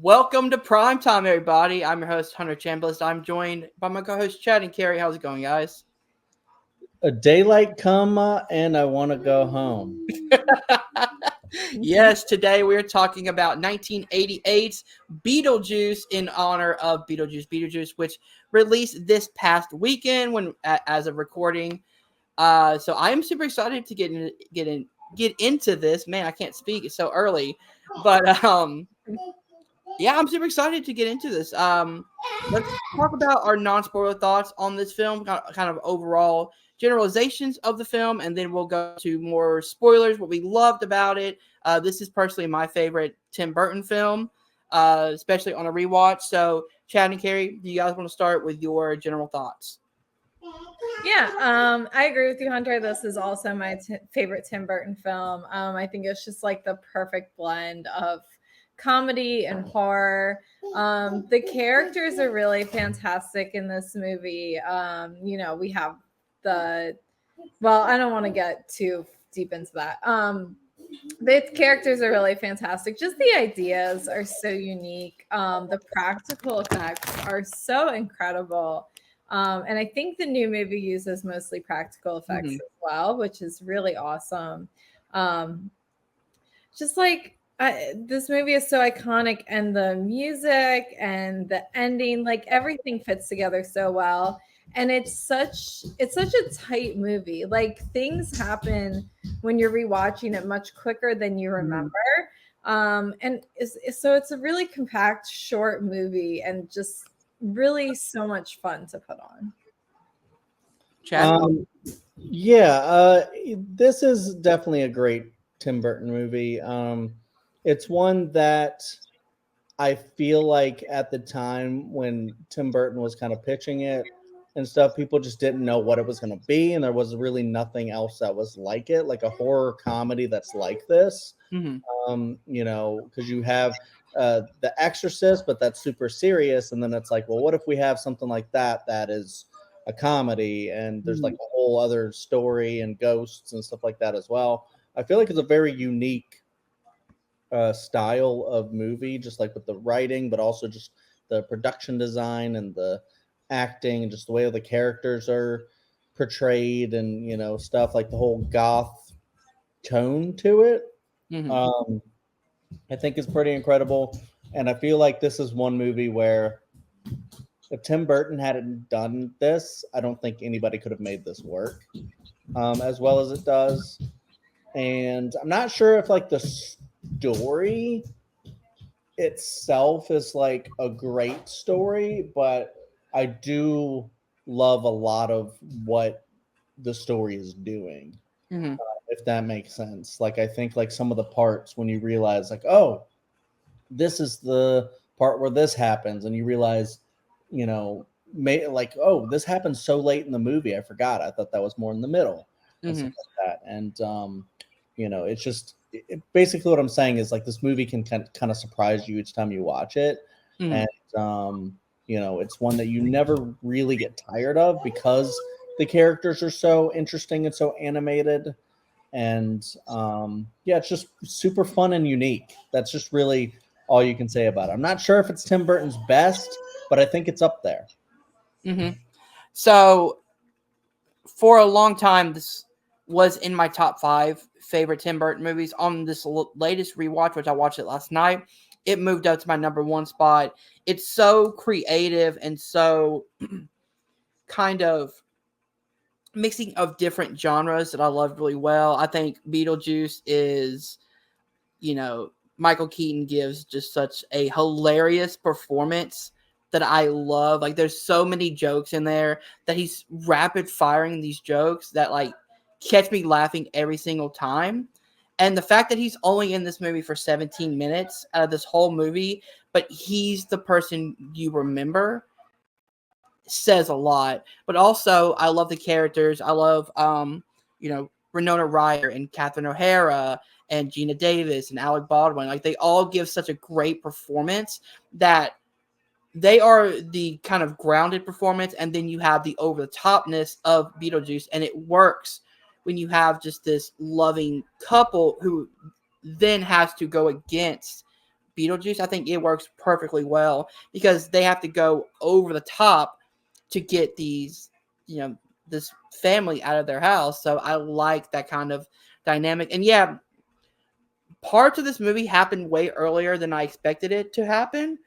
Welcome to Primetime, everybody. I'm your host, Hunter Chambliss. I'm joined by my co-host, Chad and Carrie. How's it going, guys? A daylight come and I want to go home. Yes, today we're talking about 1988's Beetlejuice in honor of Beetlejuice, which released this past weekend as of recording. So I am super excited to get into this. Man, I can't speak. It's so early, but yeah, I'm super excited to get into this. Let's talk about our non-spoiler thoughts on this film, kind of overall generalizations of the film, and then we'll go to more spoilers, what we loved about it. This is personally my favorite Tim Burton film, especially on a rewatch. So, Chad and Carrie, do you guys want to start with your general thoughts? Yeah, I agree with you, Hunter. This is also my favorite Tim Burton film. I think it's just like the perfect blend of comedy and horror. The characters are really fantastic in this movie. We have I don't want to get too deep into that. The characters are really fantastic. Just the ideas are so unique. The practical effects are so incredible. And I think the new movie uses mostly practical effects as well, which is really awesome. This movie is so iconic, and the music and the ending, like everything fits together so well. And it's such a tight movie. Like things happen when you're rewatching it much quicker than you remember. So it's a really compact, short movie, and just really so much fun to put on. Chad? This is definitely a great Tim Burton movie. It's one that I feel like at the time when Tim Burton was kind of pitching it and stuff, people just didn't know what it was going to be, and there was really nothing else that was like it, like a horror comedy that's like this. Because you have The Exorcist, but that's super serious, and then it's like, well, what if we have something like that is a comedy, and there's like a whole other story and ghosts and stuff like that as well. I feel like it's a very unique style of movie, just like with the writing, but also just the production design and the acting and just the way the characters are portrayed, and stuff like the whole goth tone to it. I think is pretty incredible, and I feel like this is one movie where if Tim Burton hadn't done this, I don't think anybody could have made this work as well as it does. And I'm not sure if like the story itself is like a great story, but I do love a lot of what the story is doing. If that makes sense. Like I think like some of the parts when you realize like, oh, this is the part where this happens, and you realize, oh, this happens so late in the movie, I forgot. I thought that was more in the middle and stuff like that. And it's just basically what I'm saying is like this movie can kind of surprise you each time you watch it. And it's one that you never really get tired of because the characters are so interesting and so animated. And it's just super fun and unique. That's just really all you can say about it. I'm not sure if it's Tim Burton's best, but I think it's up there. So for a long time, this was in my top 5 favorite Tim Burton movies. On this latest rewatch, which I watched it last night, it moved up to my number 1 spot. It's so creative and so kind of mixing of different genres that I love really well. I think Beetlejuice is, Michael Keaton gives just such a hilarious performance that I love. Like there's so many jokes in there that he's rapid firing these jokes that like catch me laughing every single time. And the fact that he's only in this movie for 17 minutes out of this whole movie, but he's the person you remember, says a lot. But also I love the characters. I love Winona Ryder and Catherine O'Hara and Gina Davis and Alec Baldwin. Like they all give such a great performance that they are the kind of grounded performance, and then you have the over the topness of Beetlejuice, and it works when you have just this loving couple who then has to go against Beetlejuice, I think it works perfectly well because they have to go over the top to get these, this family out of their house. So I like that kind of dynamic. And yeah, parts of this movie happened way earlier than I expected it to happen.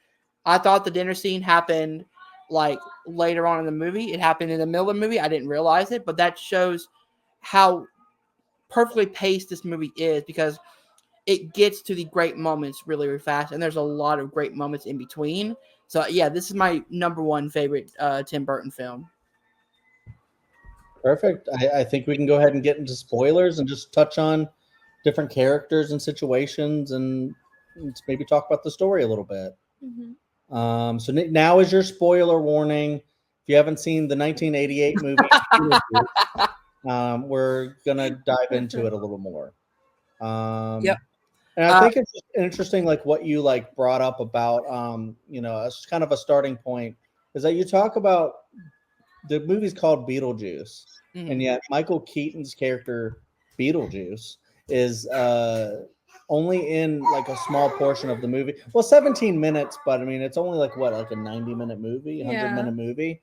I thought the dinner scene happened like later on in the movie. It happened in the middle of the movie. I didn't realize it, but that shows how perfectly paced this movie is because it gets to the great moments really, really fast, and there's a lot of great moments in between. So yeah, this is my number one favorite Tim Burton film. Perfect. I think we can go ahead and get into spoilers and just touch on different characters and situations and maybe talk about the story a little bit. Mm-hmm. So now is your spoiler warning. If you haven't seen the 1988 movie, we're going to dive into it a little more. Yep. And I think it's interesting, like what you like brought up about, it's kind of a starting point is that you talk about the movie's called Beetlejuice, and yet Michael Keaton's character Beetlejuice is only in like a small portion of the movie. Well, 17 minutes, but I mean it's only like what, like a 90-minute movie, 100-minute movie.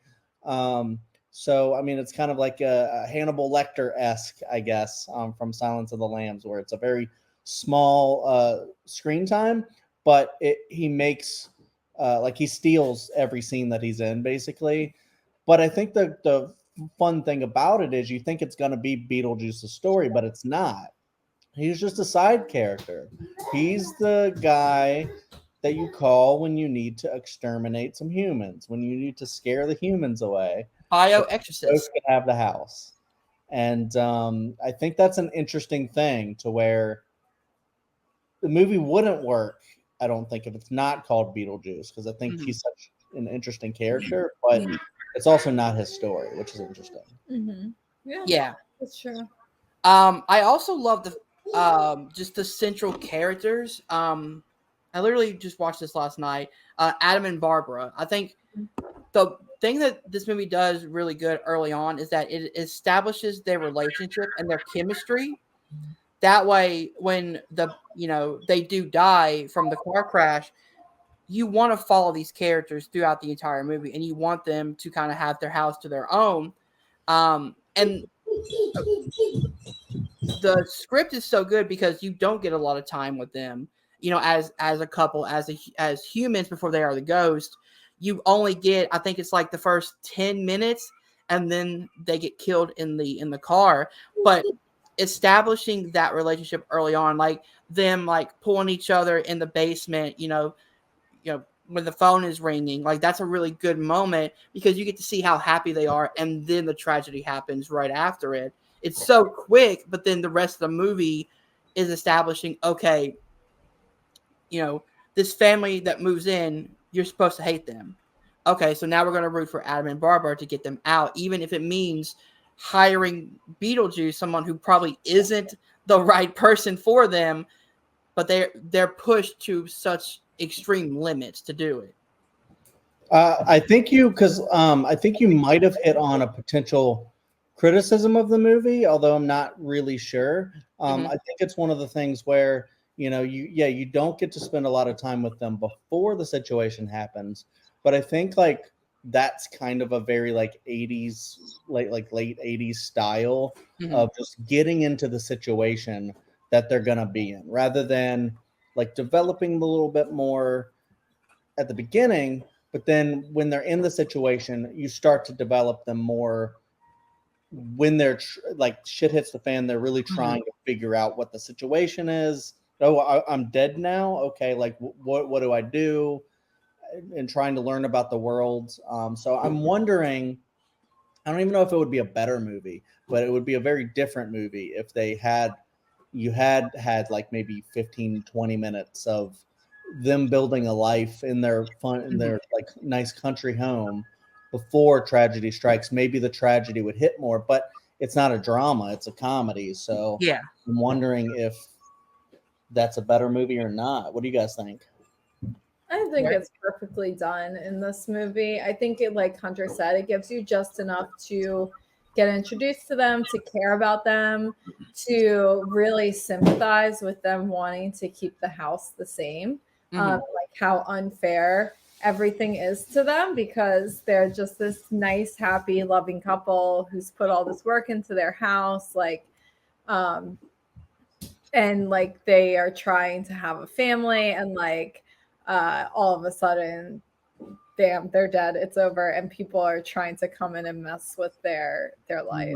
So I mean it's kind of like a Hannibal Lecter-esque, I guess, from Silence of the Lambs, where it's a very small screen time, but he makes like he steals every scene that he's in, basically. But I think the fun thing about it is you think it's going to be Beetlejuice's story, but it's not. He's just a side character. He's the guy that you call when you need to exterminate some humans, when you need to scare the humans away. Bioexorcist. Ghosts can have the house. And I think that's an interesting thing to where the movie wouldn't work, I don't think, if it's not called Beetlejuice, because I think he's such an interesting character, but it's also not his story, which is interesting. Yeah, that's true. I also love the just the central characters. I literally just watched this last night. Adam and Barbara. I think the thing that this movie does really good early on is that it establishes their relationship and their chemistry. That way, when they do die from the car crash, you want to follow these characters throughout the entire movie, and you want them to kind of have their house to their own. And the script is so good because you don't get a lot of time with them, as a couple, as humans before they are the ghost. You only get, I think it's like the first 10 minutes, and then they get killed in the car. But establishing that relationship early on, like them like pulling each other in the basement, when the phone is ringing, like that's a really good moment because you get to see how happy they are, and then the tragedy happens right after it. It's so quick, but then the rest of the movie is establishing, okay, this family that moves in, you're supposed to hate them. Okay, so now we're going to root for Adam and Barbara to get them out, even if it means hiring Beetlejuice, someone who probably isn't the right person for them, but they're pushed to such extreme limits to do it. I think you might have hit on a potential criticism of the movie, although I'm not really sure. I think it's one of the things where you don't get to spend a lot of time with them before the situation happens, but I think like that's kind of a very like 80s late 80s style of just getting into the situation that they're gonna be in, rather than like developing them a little bit more at the beginning. But then when they're in the situation, you start to develop them more when they're like shit hits the fan. They're really trying to figure out what the situation is. Oh, I'm dead now. Okay, like what do I do? And trying to learn about the world. So I'm wondering, I don't even know if it would be a better movie, but it would be a very different movie if they had like maybe 15-20 minutes of them building a life in their like nice country home before tragedy strikes. Maybe the tragedy would hit more, but it's not a drama, it's a comedy. So yeah, I'm wondering if that's a better movie or not. What do you guys think? I think it's perfectly done in this movie. I think it, like Hunter said, it gives you just enough to get introduced to them, to care about them, to really sympathize with them wanting to keep the house the same. like how unfair everything is to them, because they're just this nice, happy, loving couple who's put all this work into their house, like, and like they are trying to have a family, and like all of a sudden, damn, they're dead, it's over, and people are trying to come in and mess with their life.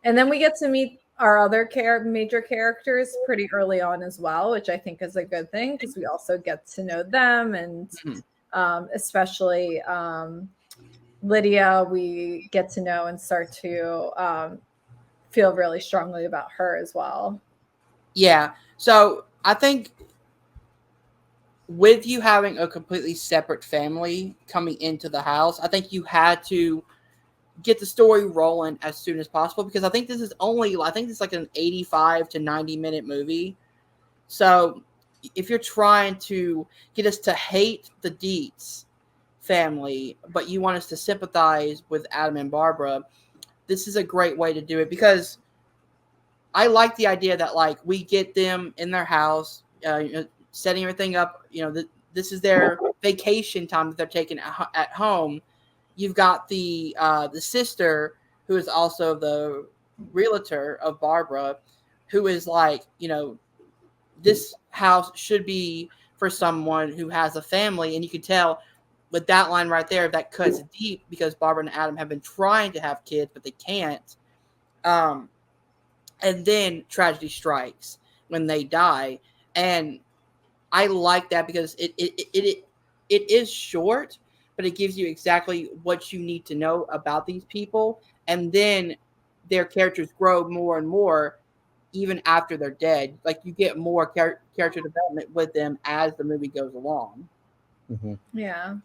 And then we get to meet our other major characters pretty early on as well, which I think is a good thing, because we also get to know them, and especially Lydia, we get to know and start to feel really strongly about her as well. Yeah. So I think with you having a completely separate family coming into the house, I think you had to get the story rolling as soon as possible, because I think this is like an 85 to 90-minute movie. So if you're trying to get us to hate the Dietz family, but you want us to sympathize with Adam and Barbara, this is a great way to do it, because I like the idea that like we get them in their house, setting everything up. This is their vacation time that they're taking at home. You've got the sister, who is also the realtor of Barbara, who is like, this house should be for someone who has a family, and you can tell with that line right there that cuts deep, because Barbara and Adam have been trying to have kids, but they can't. And then tragedy strikes when they die, and I like that because it is short, but it gives you exactly what you need to know about these people, and then their characters grow more and more even after they're dead. Like you get more character development with them as the movie goes along. Yeah.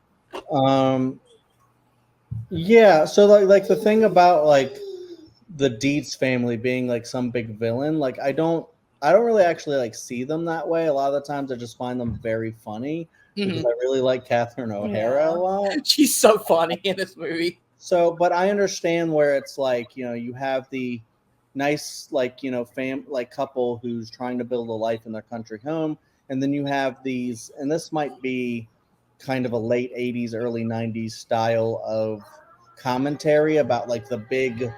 Yeah. So like the thing about like the Dietz family being like some big villain, like I don't really actually like see them that way. A lot of the times I just find them very funny because I really like Catherine O'Hara a lot. She's so funny in this movie. So, but I understand where it's like, you have the nice, like, couple who's trying to build a life in their country home. And then you have these, and this might be kind of a late 80s, early 90s style of commentary about like the big,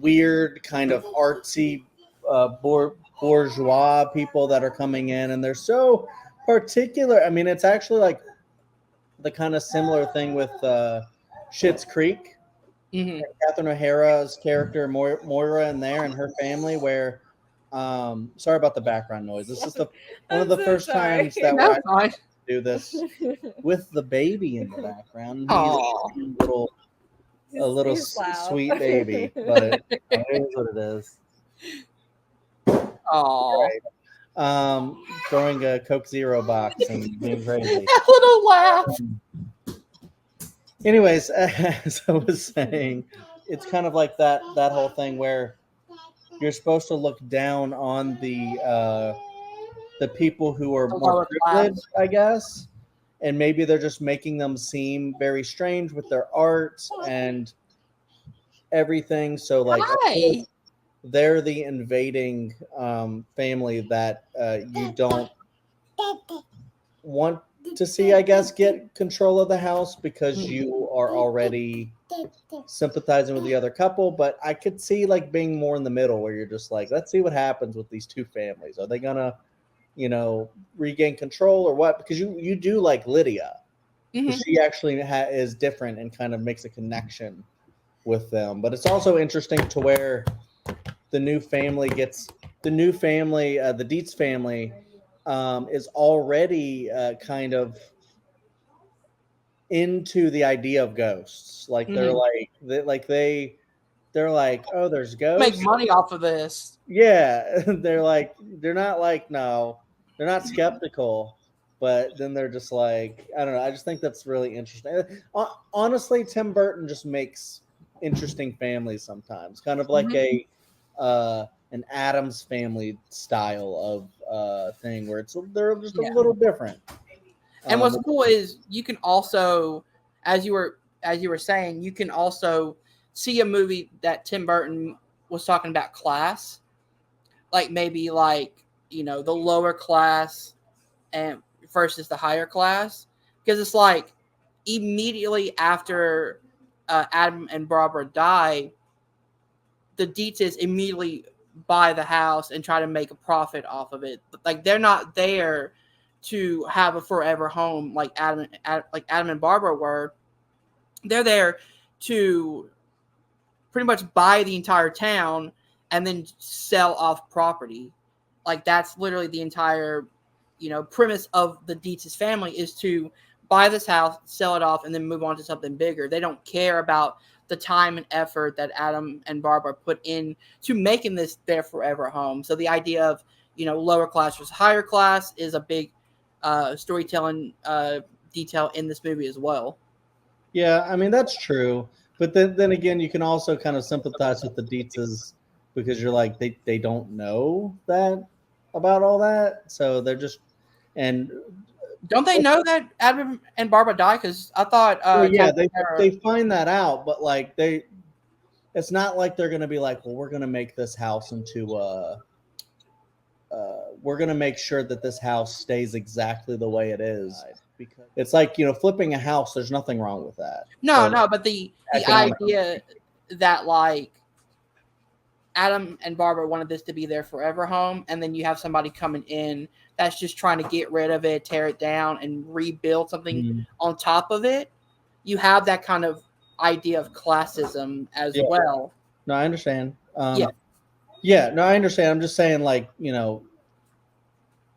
weird kind of artsy bourgeois people that are coming in, and they're so particular. I mean, it's actually like the kind of similar thing with Schitt's Creek. Catherine O'Hara's character Moira in there and her family, where sorry about the background noise. This is one of the first times that we're actually do this with the baby in the background. He's a little sweet baby, but it is what it is. Oh, right. Throwing a Coke Zero box and being crazy. That little laugh. Anyways, as I was saying, it's kind of like that whole thing where you're supposed to look down on the people who are more privileged, I guess. And maybe they're just making them seem very strange with their art and everything. So, like, they're the invading family that you don't want to see, I guess, get control of the house because you are already sympathizing with the other couple. But I could see, like, being more in the middle where you're just like, let's see what happens with these two families. Are they going to regain control or what? Because you do like Lydia. She actually is different and kind of makes a connection with them. But it's also interesting to where the new family, the Dietz family, is already kind of into the idea of ghosts. Like they're like, oh, there's ghosts. Make money off of this. Yeah, they're not skeptical, but then they're just like, I don't know. I just think that's really interesting. Honestly, Tim Burton just makes interesting families sometimes, kind of like an Addams Family style of thing where they're just a little different. And what's cool is you can also, as you were saying, you can also see a movie that Tim Burton was talking about class, like maybe like the lower class and versus the higher class, because it's like immediately after Adam and Barbara die, the Dietzes immediately buy the house and try to make a profit off of it. Like they're not there to have a forever home like Adam and Barbara were. They're there to pretty much buy the entire town and then sell off property. Like that's literally the entire, premise of the Dietz's family is to buy this house, sell it off, and then move on to something bigger. They don't care about the time and effort that Adam and Barbara put in to making this their forever home. So the idea of, lower class versus higher class is a big storytelling detail in this movie as well. Yeah, I mean, that's true. But then again, you can also kind of sympathize with the Dietzes because you're like, they don't know that about all that. So they're just, and don't they know that Adam and Barbara die? Because I thought, they find that out, but like it's not like they're gonna be like, well, we're gonna make this house into we're gonna make sure that this house stays exactly the way it is. Because it's like, flipping a house, there's nothing wrong with that. No, but the idea that like Adam and Barbara wanted this to be their forever home, and then you have somebody coming in that's just trying to get rid of it, tear it down, and rebuild something on top of it. You have that kind of idea of classism as well. No, I understand. No, I understand. I'm just saying, like,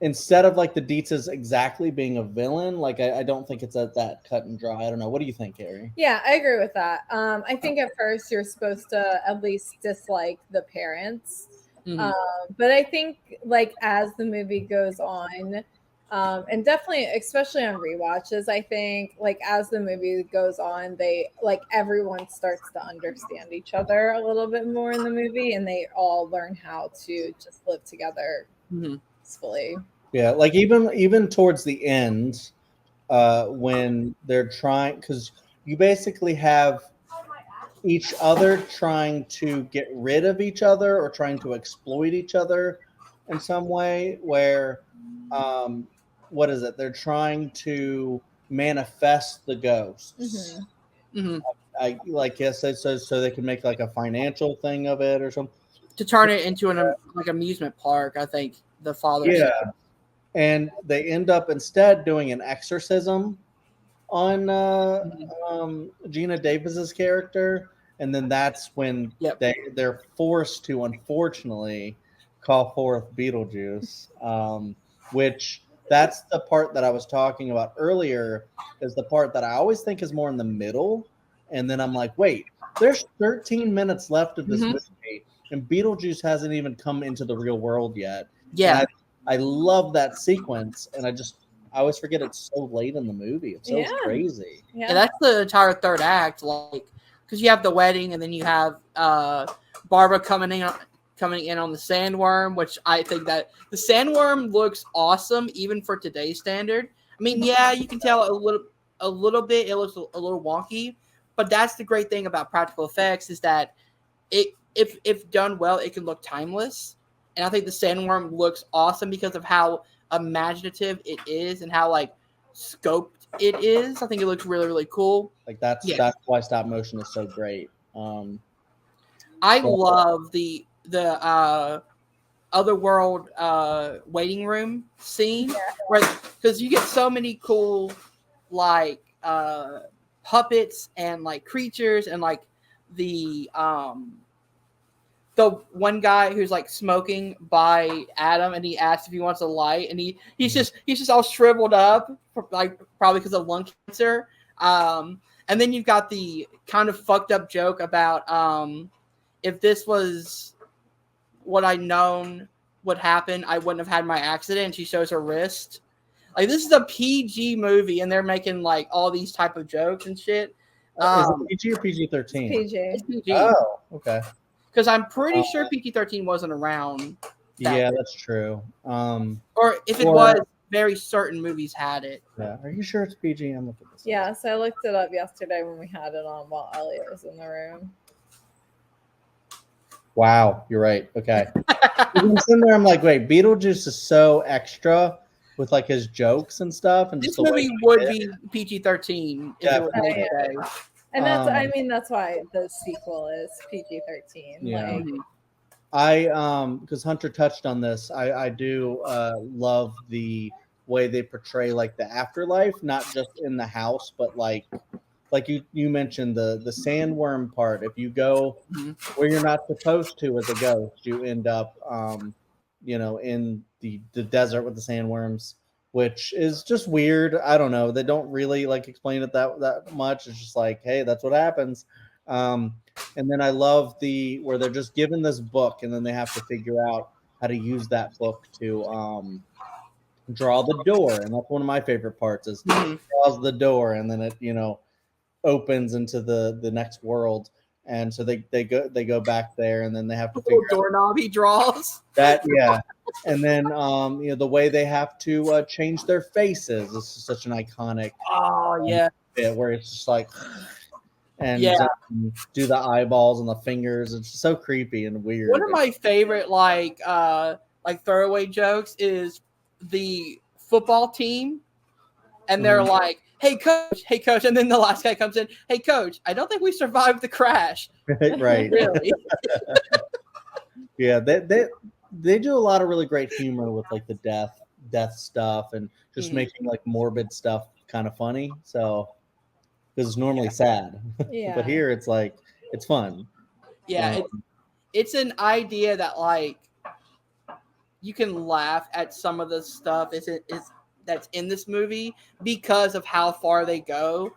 instead of like the Dietzes exactly being a villain, like I don't think it's that cut and dry. I don't know. What do you think, Harry? Yeah, I agree with that. I think at first you're supposed to at least dislike the parents. But I think like as the movie goes on, and definitely, especially on rewatches, I think like as the movie goes on, they like everyone starts to understand each other a little bit more in the movie, and they all learn how to just live together peacefully. Yeah, like even towards the end, when they're trying, because you basically have each other trying to get rid of each other or trying to exploit each other in some way, where what is it? They're trying to manifest the ghosts. I guess so they can make like a financial thing of it or something. To turn it into an like amusement park, I think the father said. And they end up instead doing an exorcism on Gina Davis's character, and then that's when they're forced to, unfortunately, call forth Beetlejuice, which that's the part that I was talking about earlier, is the part that I always think is more in the middle, and then I'm like, wait, there's 13 minutes left of this movie, and Beetlejuice hasn't even come into the real world yet. Yeah. I love that sequence, and I always forget it's so late in the movie. It's so crazy. Yeah, that's the entire third act, like because you have the wedding, and then you have Barbara coming in on the sandworm, which I think that the sandworm looks awesome even for today's standard. I mean, yeah, you can tell a little bit it looks a little wonky, but that's the great thing about practical effects is that if done well, it can look timeless. And I think the sandworm looks awesome because of how imaginative it is and how like scoped it is. I think it looks really, really cool. Like that's why stop motion is so great. I love the otherworld waiting room scene, right? Because you get so many cool like puppets and like creatures and like the one guy who's like smoking by Adam, and he asks if he wants a light, and he's just all shriveled up, like probably because of lung cancer. And then you've got the kind of fucked up joke about if this was what I'd known would happen, I wouldn't have had my accident. And she shows her wrist. Like this is a PG movie, and they're making like all these type of jokes and shit. Is it PG or PG-13? PG. PG. Oh, okay. Because I'm pretty sure PG-13 wasn't around. That's true. Or if it was, very certain movies had it. Yeah. Are you sure it's PG? I'm looking at this. Yeah, so I looked it up yesterday when we had it on while Elliot was in the room. Wow, you're right. Okay. I'm sitting there, I'm like, wait, Beetlejuice is so extra with like his jokes and stuff, and just This the way movie he would did. be PG-13 if it was made today. And that's Um, I mean that's why the sequel is PG-13. Yeah. Like Because Hunter touched on this, I do love the way they portray like the afterlife, not just in the house, but like you mentioned the sandworm part. If you go where you're not supposed to as a ghost, you end up in the desert with the sandworms, which is just weird. I don't know. They don't really like explain it that much. It's just like, hey, that's what happens. And then I love where they're just given this book, and then they have to figure out how to use that book to draw the door. And that's one of my favorite parts is draws the door, and then it opens into the next world. And so they go back there, and then they have to The little figure out doorknob he draws. that, yeah. And then the way they have to change their faces is such an iconic Oh yeah. bit where it's just like, and Yeah. do the eyeballs and the fingers. It's so creepy and weird. One of my favorite like throwaway jokes is the football team, and they're like, hey coach, and then the last guy comes in, hey coach, I don't think we survived the crash. Right. Really? Yeah, they do a lot of really great humor with like the death stuff, and just making like morbid stuff kind of funny. So because it's normally sad, yeah. but here it's like it's fun. Yeah, it's an idea that like you can laugh at some of the stuff that's in this movie because of how far they go.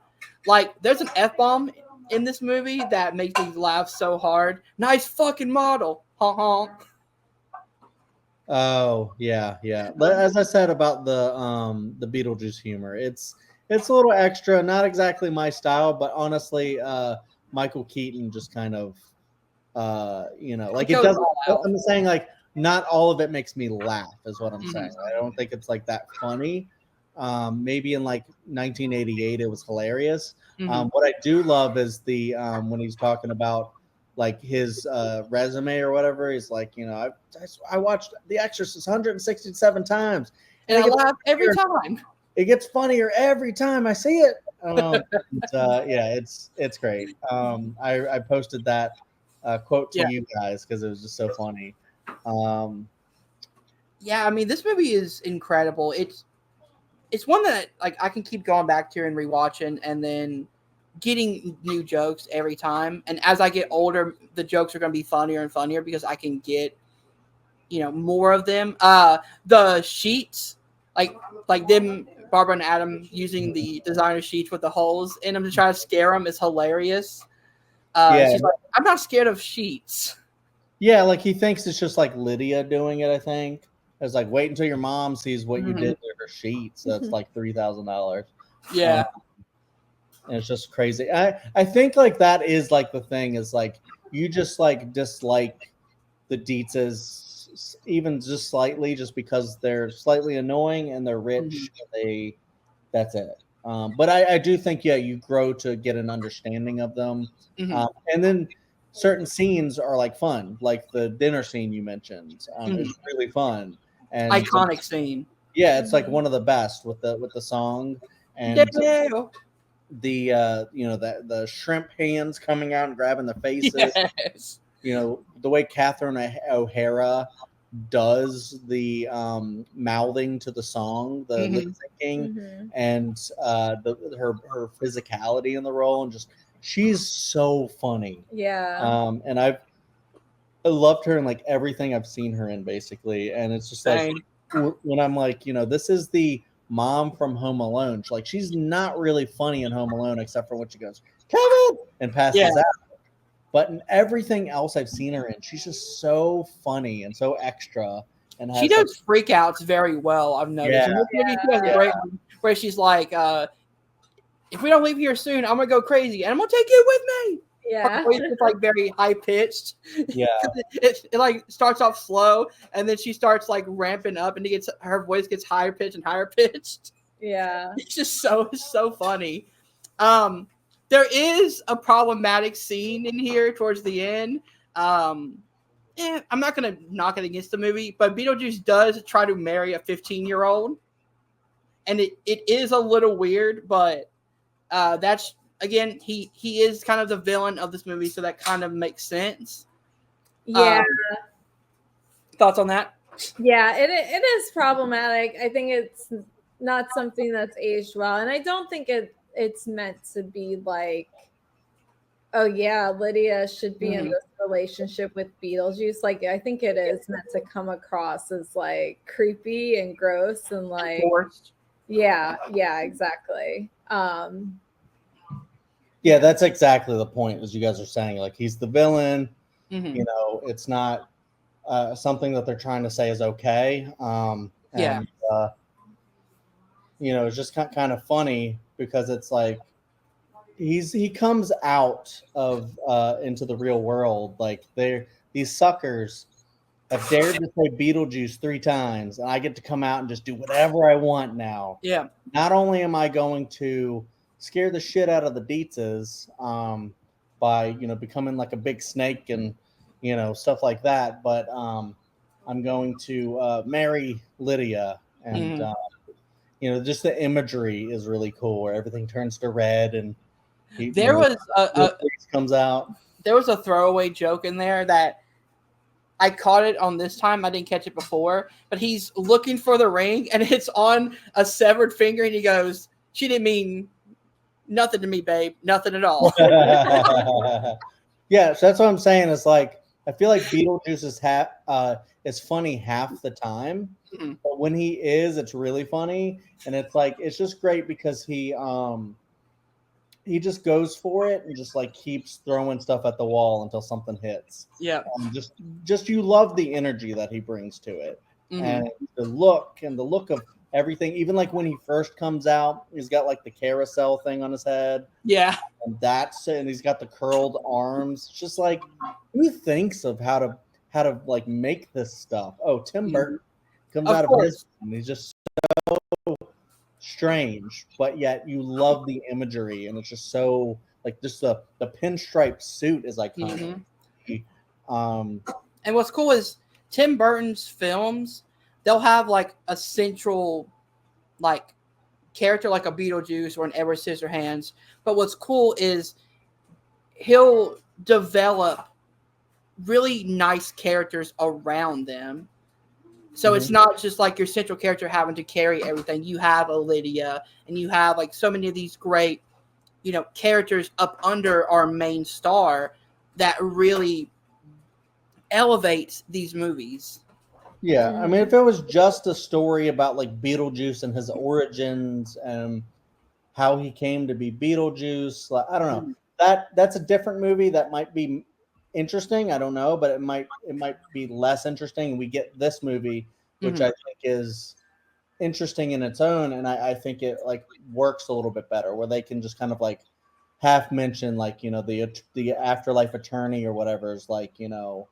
Like there's an F-bomb in this movie that makes me laugh so hard. Nice fucking model. Honk. Oh yeah. But as I said about the Beetlejuice humor, it's a little extra, not exactly my style, but honestly, Michael Keaton just kind of like it doesn't. I'm saying like not all of it makes me laugh, is what I'm saying. I don't think it's like that funny. Maybe in like 1988 it was hilarious. What I do love is the when he's talking about like his resume or whatever. He's like, I watched The Exorcist 167 times, and I laugh every time. It gets funnier every time I see it. Yeah, it's great. I posted that quote to you guys because it was just so funny. Yeah, I mean, this movie is incredible. It's one that like I can keep going back to and rewatching, and then getting new jokes every time. And as I get older, the jokes are going to be funnier and funnier because I can get more of them. The sheets, like them, Barbara and Adam using the designer sheets with the holes in them to try to scare them is hilarious. She's like, I'm not scared of sheets. Yeah, like he thinks it's just like Lydia doing it, I think. It's like, wait until your mom sees what you did to her sheets. That's like $3,000. Yeah. And it's just crazy. I think like that is like the thing is like you just like dislike the Dietzes even just slightly just because they're slightly annoying and they're rich. That's it. But I do think, you grow to get an understanding of them. And then certain scenes are like fun, like the dinner scene you mentioned. It's really fun. And iconic scene. Yeah, it's like one of the best with the song and the shrimp hands coming out and grabbing the faces. Yes. The way Catherine O'Hara does the mouthing to the song, the lip syncing, and her physicality in the role, and just she's so funny. Yeah. And I loved her in like everything I've seen her in, basically. And it's just like when I'm like, this is the mom from Home Alone. She's not really funny in Home Alone except for when she goes, Kevin, and passes out. But in everything else I've seen her in, she's just so funny and so extra. And she does freakouts very well, I've noticed. She has a great one where she's like, if we don't leave here soon, I'm going to go crazy. And I'm going to take you with me. Yeah. Her voice is like very high pitched. Yeah. it like starts off slow and then she starts like ramping up and her voice gets higher pitched and higher pitched. Yeah. It's just so funny. There is a problematic scene in here towards the end. I'm not going to knock it against the movie, but Beetlejuice does try to marry a 15-year-old. and it is a little weird, but that's again he is kind of the villain of this movie, so that kind of makes sense. Yeah. Thoughts on that? Yeah, it is problematic. I think it's not something that's aged well, and I don't think it's meant to be like, oh yeah, Lydia should be in this relationship with Beetlejuice. Like, I think it is meant to come across as like creepy and gross and like Forced. yeah, exactly. Yeah, that's exactly the point, as you guys are saying. Like, he's the villain. Mm-hmm. You know, it's not something that they're trying to say is okay. And, you know, it's just kind of funny because it's like he comes out of into the real world. Like, these suckers have dared to say Beetlejuice 3 times, and I get to come out and just do whatever I want now. Yeah. Not only am I going to scare the shit out of the Dietzes by, you know, becoming like a big snake and, you know, stuff like that, but I'm going to marry Lydia. And, you know, just the imagery is really cool where everything turns to red and there was comes out. There was a throwaway joke in there that I caught it on this time. I didn't catch it before, but he's looking for the ring and it's on a severed finger, and he goes, "She didn't mean nothing to me, babe. Nothing at all." Yeah, so that's what I'm saying. It's like I feel like Beetlejuice is funny half the time, but when he is, it's really funny, and it's like it's just great because he just goes for it and just like keeps throwing stuff at the wall until something hits. Yeah. Just you love the energy that he brings to it, and the look of everything. Even like when he first comes out, he's got like the carousel thing on his head. Yeah. And he's got the curled arms. It's just like, who thinks of how to like make this stuff? Oh, Tim Burton comes out of his, and he's just so strange, but yet you love the imagery, and it's just so like just the pinstripe suit is iconic. And what's cool is Tim Burton's films, they'll have like a central like character like a Beetlejuice or an Edward Scissorhands. But what's cool is he'll develop really nice characters around them. So it's not just like your central character having to carry everything. You have a Lydia, and you have like so many of these great, you know, characters up under our main star that really elevates these movies. Yeah, I mean, if it was just a story about like Beetlejuice and his origins and how he came to be Beetlejuice, like, I don't know. That's a different movie that might be interesting. I don't know, but it might be less interesting. We get this movie, which I think is interesting in its own, and I think it like works a little bit better, where they can just kind of like half mention like, you know, the afterlife attorney or whatever is like, you know,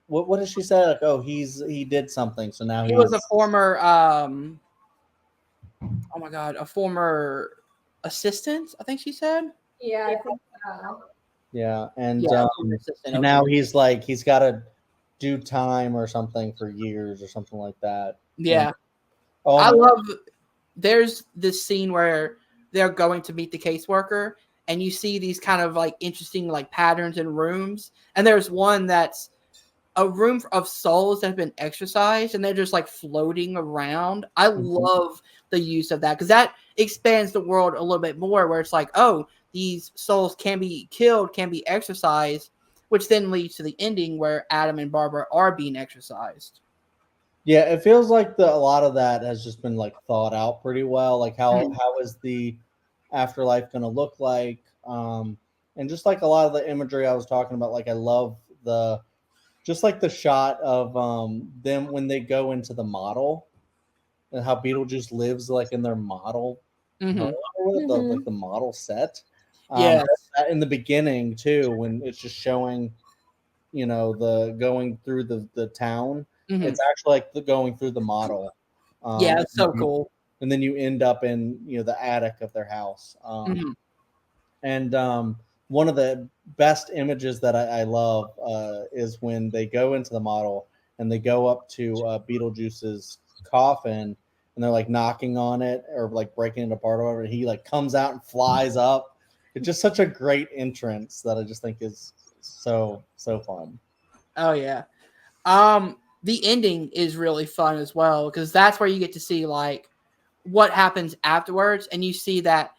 what did she say? Like, oh, he did something, so now he was a former oh my god, a former assistant, I think she said. Yeah, I think so. Yeah, and now he's like he's got to do time or something for years or something like that. Yeah, I love. There's this scene where they're going to meet the caseworker, and you see these kind of like interesting like patterns in rooms, and there's one that's a room of souls that have been exorcised, and they're just like floating around. I love the use of that because that expands the world a little bit more, where it's like, oh, these souls can be killed, can be exorcised, which then leads to the ending where Adam and Barbara are being exorcised. Yeah, it feels like a lot of that has just been like thought out pretty well. Like how is the afterlife going to look like? And just like a lot of the imagery I was talking about, like I love just like the shot of them when they go into the model and how Beetlejuice lives like in their model, like the model set. In the beginning too, when it's just showing, you know, the going through the town. It's actually like going through the model. It's so cool. And then you end up in, you know, the attic of their house. And one of the best images that I love is when they go into the model and they go up to Beetlejuice's coffin, and they're like knocking on it or like breaking it apart or whatever. He like comes out and flies up. It's just such a great entrance that I just think is so fun. Oh yeah. The ending is really fun as well because that's where you get to see like what happens afterwards, and you see that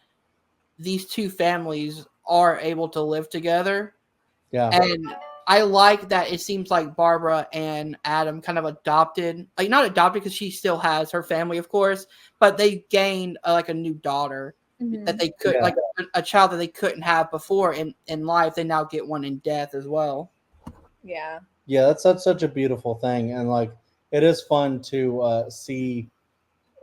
these two families are able to live together. Yeah. And I like that it seems like Barbara and Adam kind of adopted, like not adopted because she still has her family, of course, but they gained like a new daughter that they could, like a child that they couldn't have before in life. They now get one in death as well. Yeah. Yeah, that's such a beautiful thing, and like it is fun to see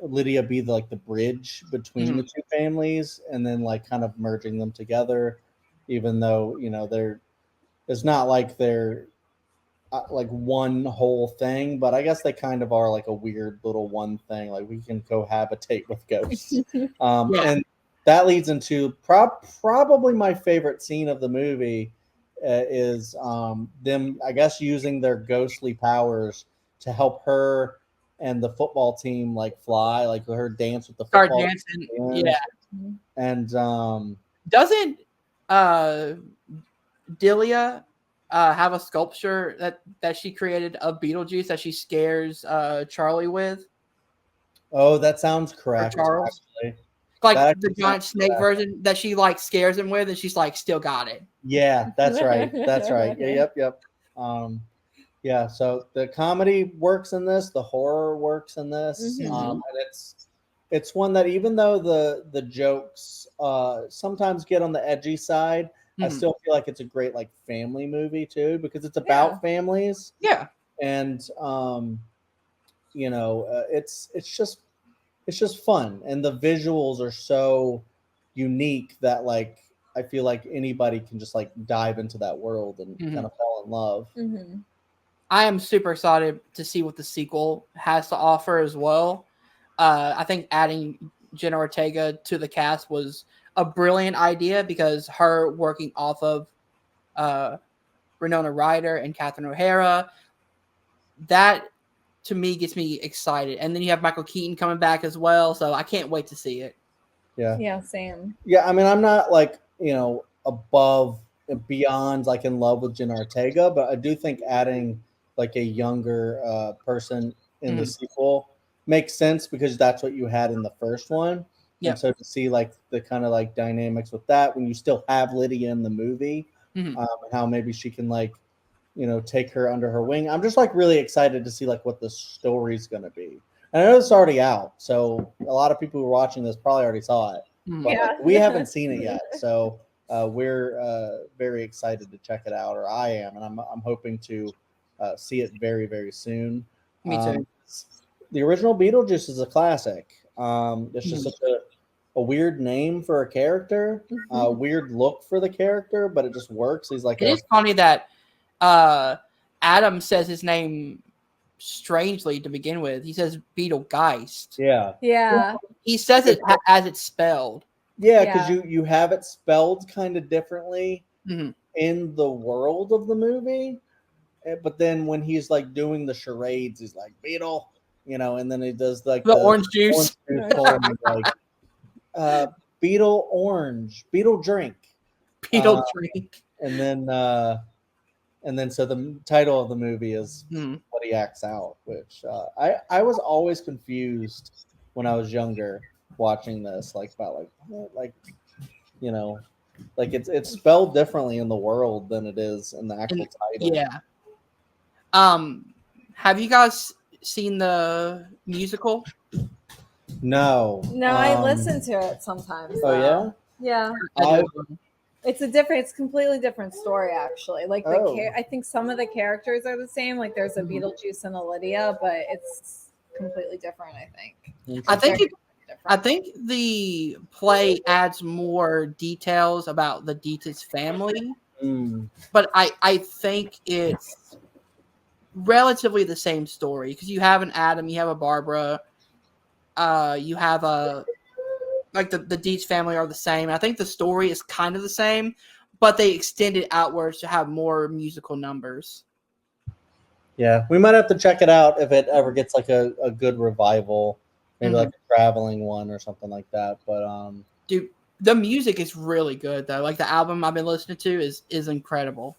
Lydia be like the bridge between the two families, and then like kind of merging them together, even though it's not like they're like one whole thing, but I guess they kind of are like a weird little one thing. Like we can cohabitate with ghosts, and that leads into probably my favorite scene of the movie. Is them, I guess, using their ghostly powers to help her and the football team like fly, like her dance with the Start football dancing, team. And doesn't Delia have a sculpture that she created of Beetlejuice that she scares Charlie with? Oh, that sounds correct. Charles, actually. like That the giant snake version that she like scares him with, and she's like, still got it. Yeah, that's right. That's right. Yeah, yep. Yeah, so the comedy works in this, the horror works in this, and it's one that even though the jokes sometimes get on the edgy side, I still feel like it's a great like family movie too because it's about families. Yeah, and it's just fun, and the visuals are so unique that like I feel like anybody can just like dive into that world and kind of fall in love. I am super excited to see what the sequel has to offer as well. I think adding Jenna Ortega to the cast was a brilliant idea because her working off of Winona Ryder and Catherine O'Hara, that to me gets me excited. And then you have Michael Keaton coming back as well, so I can't wait to see it. Yeah, same. Yeah, I mean, I'm not like, above beyond like in love with Jenna Ortega, but I do think adding like a younger person in the sequel makes sense because that's what you had in the first one. Yep. And so to see like the kind of like dynamics with that when you still have Lydia in the movie, how maybe she can like, take her under her wing. I'm just like really excited to see like what the story's going to be. And I know it's already out, so a lot of people who are watching this probably already saw it, but like, we haven't seen it yet. So we're very excited to check it out, or I am, and I'm hoping to see it very, very soon. Me too. The original Beetlejuice is a classic. It's just such a weird name for a character, a weird look for the character, but it just works. He's like, it is funny that Adam says his name strangely to begin with. He says Beetlegeist. Yeah. He says it as it's spelled. Yeah, because you have it spelled kind of differently in the world of the movie, but then when he's like doing the charades, he's like Beetle, and then he does like the orange juice, like Beetle orange, Beetle drink, and then so the title of the movie is what he acts out, which I was always confused when I was younger watching this, like about like it's spelled differently in the world than it is in the actual title. Yeah. Have you guys seen the musical? No, I listen to it sometimes. Oh yeah. It's completely different story actually. Like I think some of the characters are the same. Like there's a Beetlejuice and a Lydia, but it's completely different. I think the play adds more details about the Dietz's family, but I think it's relatively the same story because you have an Adam, you have a Barbara, you have like the Dietz family are the same. I think the story is kind of the same, but they extend it outwards to have more musical numbers. Yeah, we might have to check it out if it ever gets like a good revival maybe like a traveling one or something like that. But Dude, the music is really good though. Like the album I've been listening to is incredible.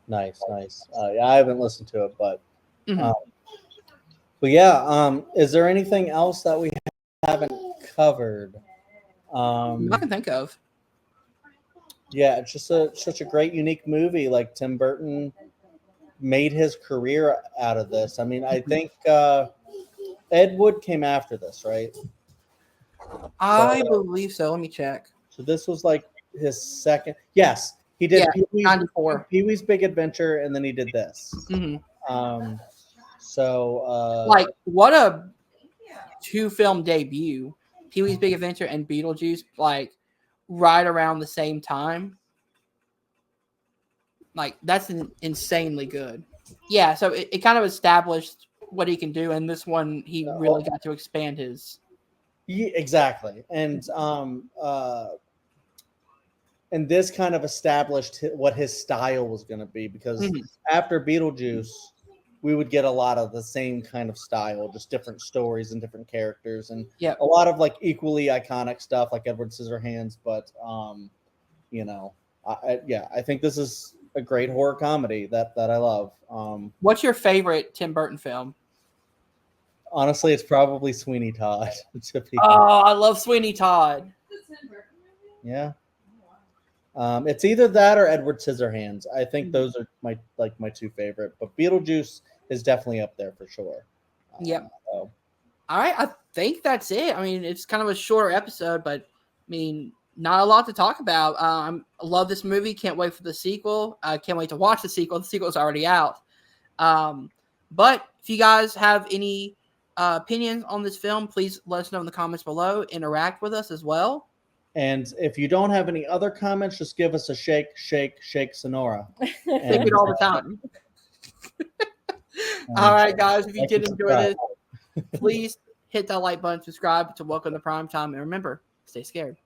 nice. Yeah, I haven't listened to it, but Mhm. yeah. Is there anything else that we haven't covered? I can think of. Yeah, it's just such a great, unique movie. Like Tim Burton made his career out of this. I mean, I think Ed Wood came after this, right? I believe so. Let me check. So this was like his second. Yes, he did Yeah, 94. Pee-wee's Big Adventure, and then he did this. Mhm. So Like what a two film debut. Pee-wee's Big Adventure and Beetlejuice, like right around the same time. Like that's insanely good. Yeah, so it kind of established what he can do, and this one he really got to expand his. yeah, exactly, and this kind of established what his style was going to be, because after Beetlejuice, we would get a lot of the same kind of style, just different stories and different characters, and a lot of like equally iconic stuff like Edward Scissorhands. But you know, I think this is a great horror comedy that I love. What's your favorite Tim Burton film? Honestly, it's probably Sweeney Todd. Oh, I love Sweeney Todd. Yeah. It's either that or Edward Scissorhands. I think those are my two favorite. But Beetlejuice is definitely up there for sure. Yep. All right, I think that's it. I mean, it's kind of a shorter episode, but I mean, not a lot to talk about. I love this movie. Can't wait for the sequel. I can't wait to watch the sequel. The sequel's already out. But if you guys have any opinions on this film, please let us know in the comments below. Interact with us as well. And if you don't have any other comments, just give us a shake, Sonora. Shake it all the time. All right, guys. If you did enjoy this, please hit that like button, subscribe to Welcome to Primetime, and remember, stay scared.